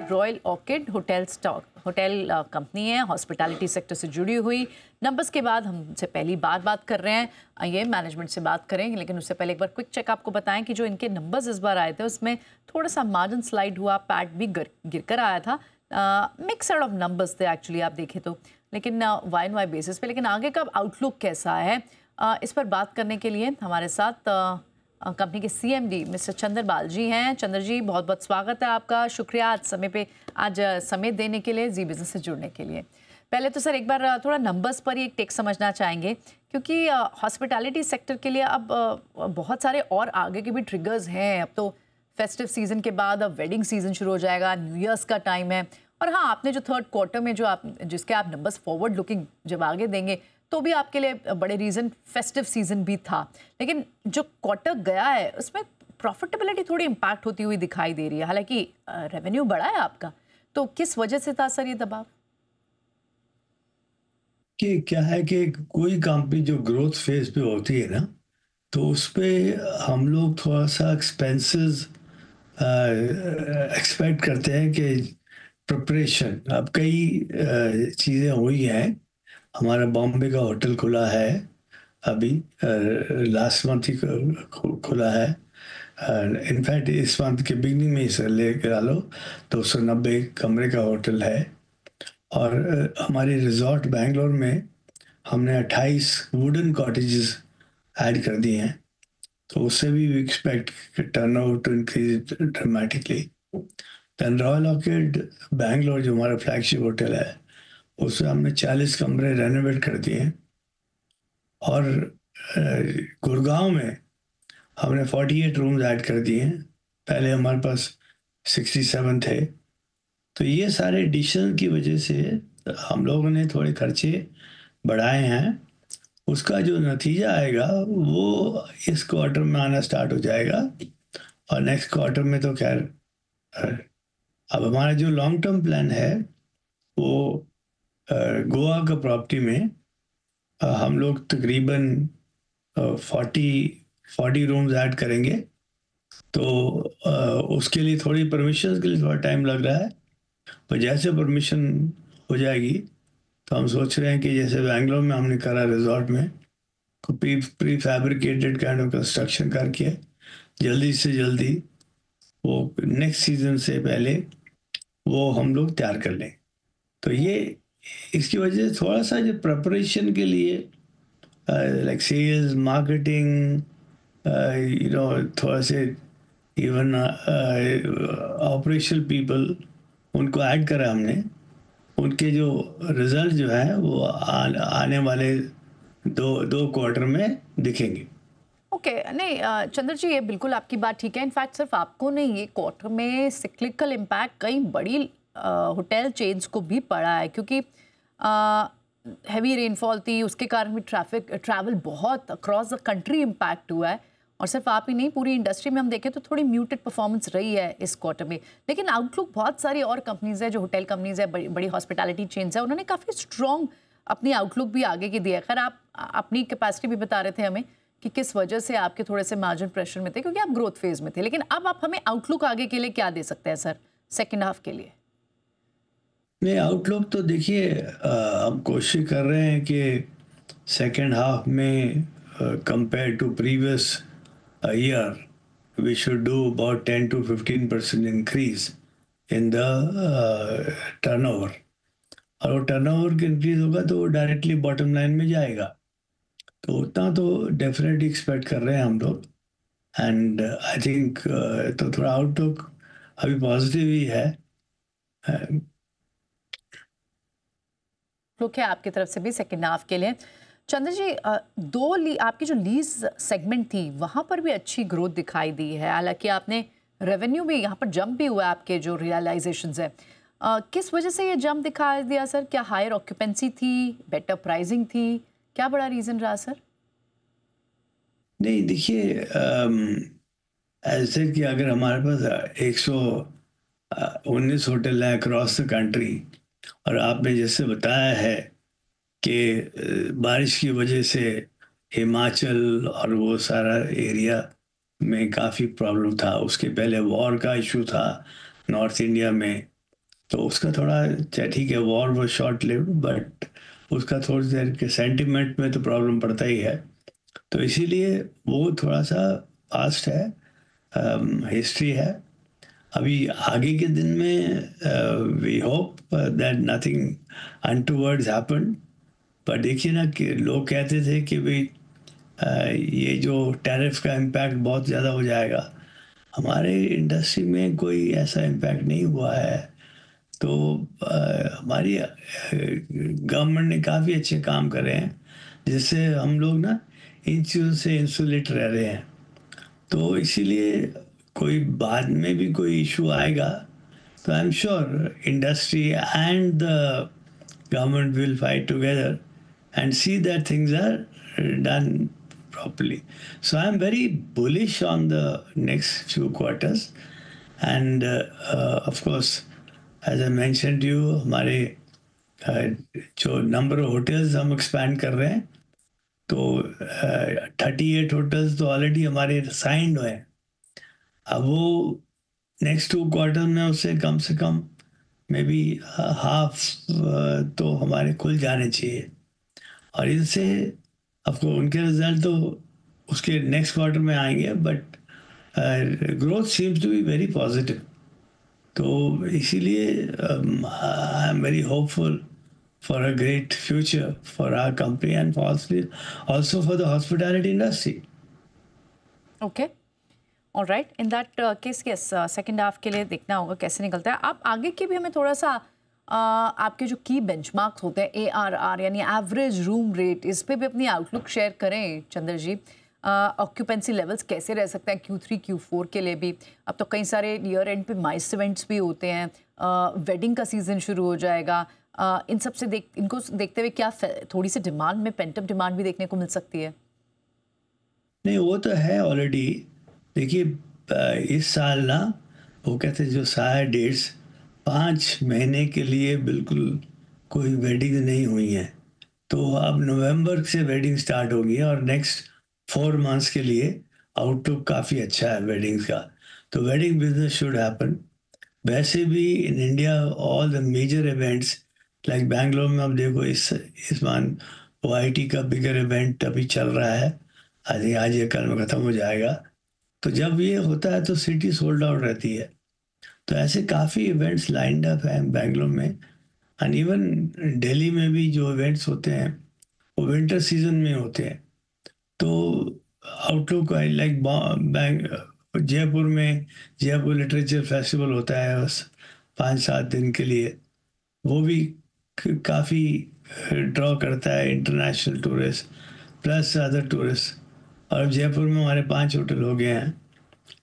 Royal orchid hotel company है, hospitality sector से जुड़ी हुई। नंबर्स के बाद हमसे पहली बात कर रहे हैं, आइए मैनेजमेंट से बात करेंगे, लेकिन उससे पहले एक बार क्विक चेक आपको बताएं कि जो इनके नंबर्स इस बार आए थे उसमें थोड़ा सा मार्जिन स्लाइड हुआ, पैट भी गिर कर आया था। मिक्सड ऑफ नंबर्स थे एक्चुअली आप देखें तो, लेकिन वाई बेसिस पे। लेकिन आगे का आउटलुक कैसा है, इस पर बात करने के लिए हमारे साथ कंपनी के सीएमडी मिस्टर चंद्रपाल जी हैं। चंद्र जी, बहुत बहुत स्वागत है आपका, शुक्रिया आज समय देने के लिए, जी बिजनेस से जुड़ने के लिए। पहले तो सर एक बार थोड़ा नंबर्स पर ही एक टेक समझना चाहेंगे, क्योंकि हॉस्पिटैलिटी सेक्टर के लिए अब बहुत सारे और आगे के भी ट्रिगर्स हैं। अब तो फेस्टिव सीजन के बाद अब वेडिंग सीजन शुरू हो जाएगा, न्यू ईयर्स का टाइम है, और हाँ, आपने जो थर्ड क्वार्टर में जिसके आप नंबर्स फॉरवर्ड लुकिंग जब आगे देंगे तो भी आपके लिए बड़े रीज़न फेस्टिव सीजन भी था। लेकिन जो क्वार्टर गया है उसमें प्रॉफिटेबिलिटी थोड़ी इम्पैक्ट होती हुई दिखाई दे रही है, हालांकि रेवेन्यू बढ़ा है आपका, तो किस वजह से था सर ये दबाव? कि क्या है कि कोई कंपनी जो ग्रोथ फेज पे होती है ना, तो उस पे हम लोग थोड़ा सा एक्सपेंसेस एक्सपेक्ट करते हैं कि प्रिपरेशन। अब कई चीज़ें हुई हैं। हमारा बॉम्बे का होटल खुला है अभी, लास्ट मंथ ही खुला है। इनफैक्ट इस मंथ के बिगनिंग में ही लेकर आ लो, 290 कमरे का होटल है। और हमारे रिजॉर्ट बैंगलोर में हमने 28 वुडन कॉटेजेस ऐड कर दिए हैं, तो उससे भी we expect turnover to increase dramatically. Then Royal Orchid Bangalore जो हमारा फ्लैगशिप होटल है, उसमें हमने 40 कमरे रेनोवेट कर दिए हैं। और गुड़गांव में हमने 48 रूम्स ऐड कर दिए हैं, पहले हमारे पास 67 थे। तो ये सारे एडिशन की वजह से हम लोगों ने थोड़े खर्चे बढ़ाए हैं। उसका जो नतीजा आएगा वो इस क्वार्टर में आना स्टार्ट हो जाएगा, और नेक्स्ट क्वार्टर में तो खैर अब हमारा जो लॉन्ग टर्म प्लान है वो गोवा का प्रॉपर्टी में हम लोग तकरीबन 40 रूम्स ऐड करेंगे। तो उसके लिए थोड़ी परमिशन के लिए थोड़ा टाइम लग रहा है, पर जैसे परमिशन हो जाएगी तो हम सोच रहे हैं कि जैसे बैंगलोर में हमने करा रिजॉर्ट में, pre fabricated kind of construction करके जल्दी से जल्दी वो नेक्स्ट सीजन से पहले वो हम लोग तैयार कर लें। तो ये इसकी वजह से थोड़ा सा जो प्रिपरेशन के लिए लाइक सेल्स मार्केटिंग, थोड़ा से इवन ऑपरेशनल पीपल उनको ऐड करा हमने। उनके जो रिजल्ट जो है वो आने वाले दो क्वार्टर में दिखेंगे। ओके नहीं चंद्र जी, ये बिल्कुल आपकी बात ठीक है। इनफैक्ट सिर्फ आपको नहीं, ये क्वार्टर में सिक्लिकल इम्पैक्ट कई बड़ी होटल चेन्स को भी पड़ा है, क्योंकि हैवी रेनफॉल थी, उसके कारण भी ट्रैवल बहुत अक्रॉस द कंट्री इम्पैक्ट हुआ है। और सिर्फ आप ही नहीं, पूरी इंडस्ट्री में हम देखें तो थोड़ी म्यूटेड परफॉर्मेंस रही है इस क्वार्टर में। लेकिन आउटलुक बहुत सारी और कंपनीज है, जो होटल कंपनीज है, बड़ी हॉस्पिटैलिटी चेन्स है, उन्होंने काफ़ी स्ट्रॉन्ग अपनी आउटलुक भी आगे की दी है। खैर, आप अपनी कैपेसिटी भी बता रहे थे हमें कि किस वजह से आपके थोड़े से मार्जिन प्रेशर में थे, क्योंकि आप ग्रोथ फेज में थे। लेकिन अब आप हमें आउटलुक आगे के लिए क्या दे सकते हैं सर, सेकेंड हाफ के लिए? नहीं, आउटलुक तो देखिए, हम कोशिश कर रहे हैं कि सेकेंड हाफ में compare to previous year we should do about 10 to 15% increase in the turnover। और वो टर्नओवर का इंक्रीज होगा तो वो डायरेक्टली बॉटम लाइन में जाएगा, तो उतना तो डेफिनेटली एक्सपेक्ट कर रहे हैं हम लोग। एंड आई थिंक तो थोड़ा आउटलुक अभी पॉजिटिव ही है। लुक है आपकी तरफ से भी सेकेंड हाफ के लिए। चंद्र जी, आपकी जो लीज सेगमेंट थी वहाँ पर भी अच्छी ग्रोथ दिखाई दी है, हालांकि आपने रेवेन्यू भी यहाँ पर जंप भी हुआ है, आपके जो रियलाइजेशंस है। किस वजह से ये जंप दिखाई दिया सर? क्या हायर ऑक्यूपेंसी थी, बेटर प्राइसिंग थी, क्या बड़ा रीज़न रहा सर? नहीं देखिए, ऐसे कि अगर हमारे पास 119 होटल हैं अक्रॉस द कंट्री, और आपने जैसे बताया है कि बारिश की वजह से हिमाचल और वो सारा एरिया में काफ़ी प्रॉब्लम था, उसके पहले वॉर का इशू था नॉर्थ इंडिया में, तो उसका थोड़ा ठीक है, वॉर वो शॉर्ट लिव्ड, बट उसका थोड़ी देर के सेंटिमेंट में तो प्रॉब्लम पड़ता ही है। तो इसीलिए वो थोड़ा सा पास्ट है, हिस्ट्री है। अभी आगे के दिन में we hope that nothing untowards happen. पर देखिए ना कि लोग कहते थे कि भाई ये जो टैरिफ का इम्पैक्ट बहुत ज़्यादा हो जाएगा। हमारे इंडस्ट्री में कोई ऐसा इम्पैक्ट नहीं हुआ है। तो हमारी गवर्नमेंट ने काफ़ी अच्छे काम करे हैं, जिससे हम लोग ना इन चीज़ों से इंसुलेट रह रहे हैं। तो इसीलिए कोई बाद में भी कोई इशू आएगा तो I am sure industry and the government will fight together and see that things are done properly. So I'm very bullish on the next few quarters, and of course, as I mentioned to you, हमारे जो number of hotels हम expand कर रहे हैं, तो 38 hotels तो already हमारे signed हुए हैं। अब वो नेक्स्ट 2 क्वार्टर में उससे कम मे बी हाफ तो हमारे खुल जाने चाहिए। और इनसे आपको उनके रिजल्ट तो उसके नेक्स्ट क्वार्टर में आएंगे, but growth seems to be very positive. तो इसीलिए I am very hopeful for a great future for our company and also for the hospitality industry. Okay, alright, in that case yes, second half के लिए देखना होगा कैसे निकलता है। आप आगे के भी हमें थोड़ा सा आपके जो की बेंचमार्क्स होते हैं ARR यानी एवरेज रूम रेट, इस पे भी अपनी आउटलुक शेयर करें चंद्र जी। ऑक्यूपेंसी लेवल्स कैसे रह सकते हैं Q3 Q4 के लिए भी? अब तो कई सारे ईयर एंड पे माइस इवेंट्स भी होते हैं, वेडिंग का सीज़न शुरू हो जाएगा। इन सब से इनको देखते हुए क्या थोड़ी सी डिमांड में पेंटअप डिमांड भी देखने को मिल सकती है? नहीं, वो तो है ऑलरेडी। देखिए इस साल ना, वो कहते हैं जो सारे डेट्स 5 महीने के लिए बिल्कुल कोई वेडिंग नहीं हुई है। तो अब नवंबर से वेडिंग स्टार्ट होगी और नेक्स्ट 4 मंथ्स के लिए आउटलुक काफ़ी अच्छा है वेडिंग्स का। तो वेडिंग बिजनेस शुड हैपन। वैसे भी in India all the major events like Bangalore में, अब देखो इस मान OIT का बिगर इवेंट अभी चल रहा है। आज ये कल में ख़त्म हो जाएगा। तो जब ये होता है तो सिटी सोल्ड आउट रहती है। तो ऐसे काफ़ी इवेंट्स लाइंड अप हैं बैंगलोर में। एंड इवन दिल्ली में भी जो इवेंट्स होते हैं वो विंटर सीजन में होते हैं। तो आउटलुक आई लाइक जयपुर में जयपुर लिटरेचर फेस्टिवल होता है बस 5-7 दिन के लिए। वो भी काफ़ी ड्रॉ करता है international tourist plus other tourist. और अब जयपुर में हमारे 5 होटल हो गए हैं।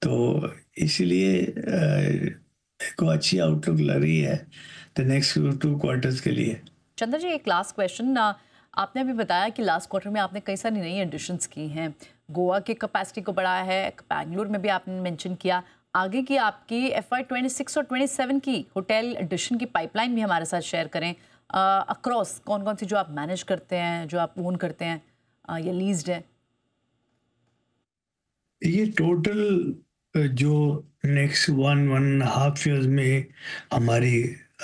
तो इसीलिए को अच्छी आउटलुक लग रही है द नेक्स्ट 2 क्वार्टर्स के लिए। चंद्र जी, एक लास्ट क्वेश्चन। आपने अभी बताया कि लास्ट क्वार्टर में आपने कई सारी नई एडिशंस की हैं, गोवा की कैपेसिटी को बढ़ाया है, बैंगलोर में भी आपने मेंशन किया। आगे की आपकी FY 26 और 27 की होटल एडिशन की पाइपलाइन भी हमारे साथ शेयर करें। अक्रॉस कौन कौन सी जो आप मैनेज करते हैं, जो आप ओन करते हैं या लीज्ड है? ये टोटल जो नेक्स्ट 1.5 years में हमारी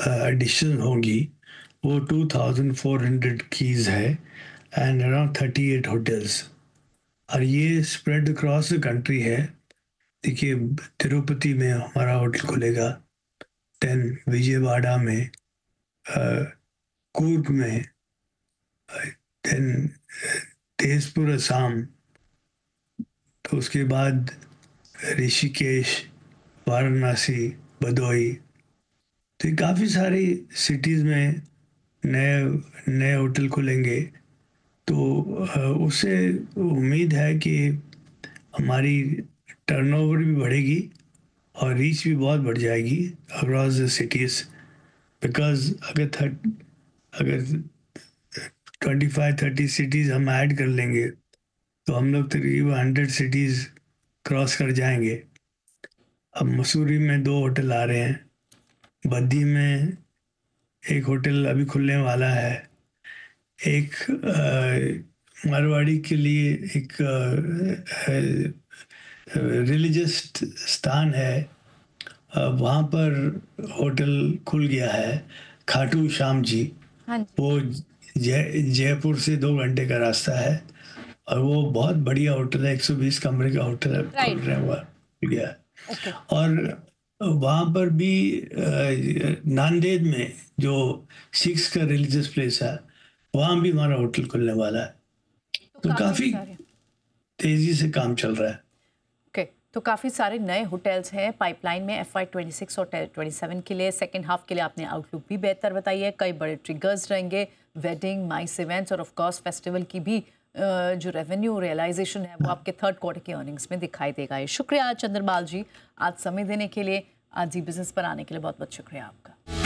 एडिशन होगी वो 2400 कीज है एंड अराउंड 38 होटल्स। और ये स्प्रेड अक्रॉस द कंट्री है। देखिए तिरुपति में हमारा होटल खुलेगा, देन विजयवाड़ा में, कूर्ग में, देन तेजपुर असम, तो उसके बाद ऋषिकेश, वाराणसी, भदोही। तो ये काफ़ी सारी सिटीज़ में नए नए होटल खुलेंगे। तो उससे उम्मीद है कि हमारी टर्नओवर भी बढ़ेगी और रीच भी बहुत बढ़ जाएगी अक्रॉस द सिटीज़। बिकॉज अगर 25-30 सिटीज़ हम ऐड कर लेंगे तो हम लोग तकरीबन 100 सिटीज़ क्रॉस कर जाएंगे। अब मसूरी में 2 होटल आ रहे हैं, बद्दी में एक होटल अभी खुलने वाला है, एक मारवाड़ी के लिए एक रिलीजियस स्थान है वहाँ पर होटल खुल गया है खाटू श्याम जी। हाँ जी। वो जयपुर से 2 घंटे का रास्ता है और वो बहुत बढ़िया होटल है, 120 कमरे का होटल है, खोल राइट। रहे हैं, हुआ गया। ओके। और वहाँ पर भी नांदेड़ में जो सिख्स का रिलीजियस प्लेस है, वहाँ भी हमारा होटल खुलने वाला है। तो तो काफी काफ़ी सारे तेज़ी से काम चल रहा है। ओके, तो काफ़ी सारे नए होटल्स हैं पाइपलाइन में FY26 और 27 के लिए। सेकेंड हाफ के लिए आपने आउटलुक भी बेहतर बताई है, कई बड़े ट्रिगर्स रहेंगे, वेडिंग, माइस इवेंट्स और ऑफ कोर्स फेस्टिवल की भी जो रेवेन्यू रियलाइजेशन है वो आपके थर्ड क्वार्टर की अर्निंग्स में दिखाई देगा। शुक्रिया चंद्रपाल जी आज समय देने के लिए, आज जी बिजनेस पर आने के लिए बहुत बहुत शुक्रिया आपका।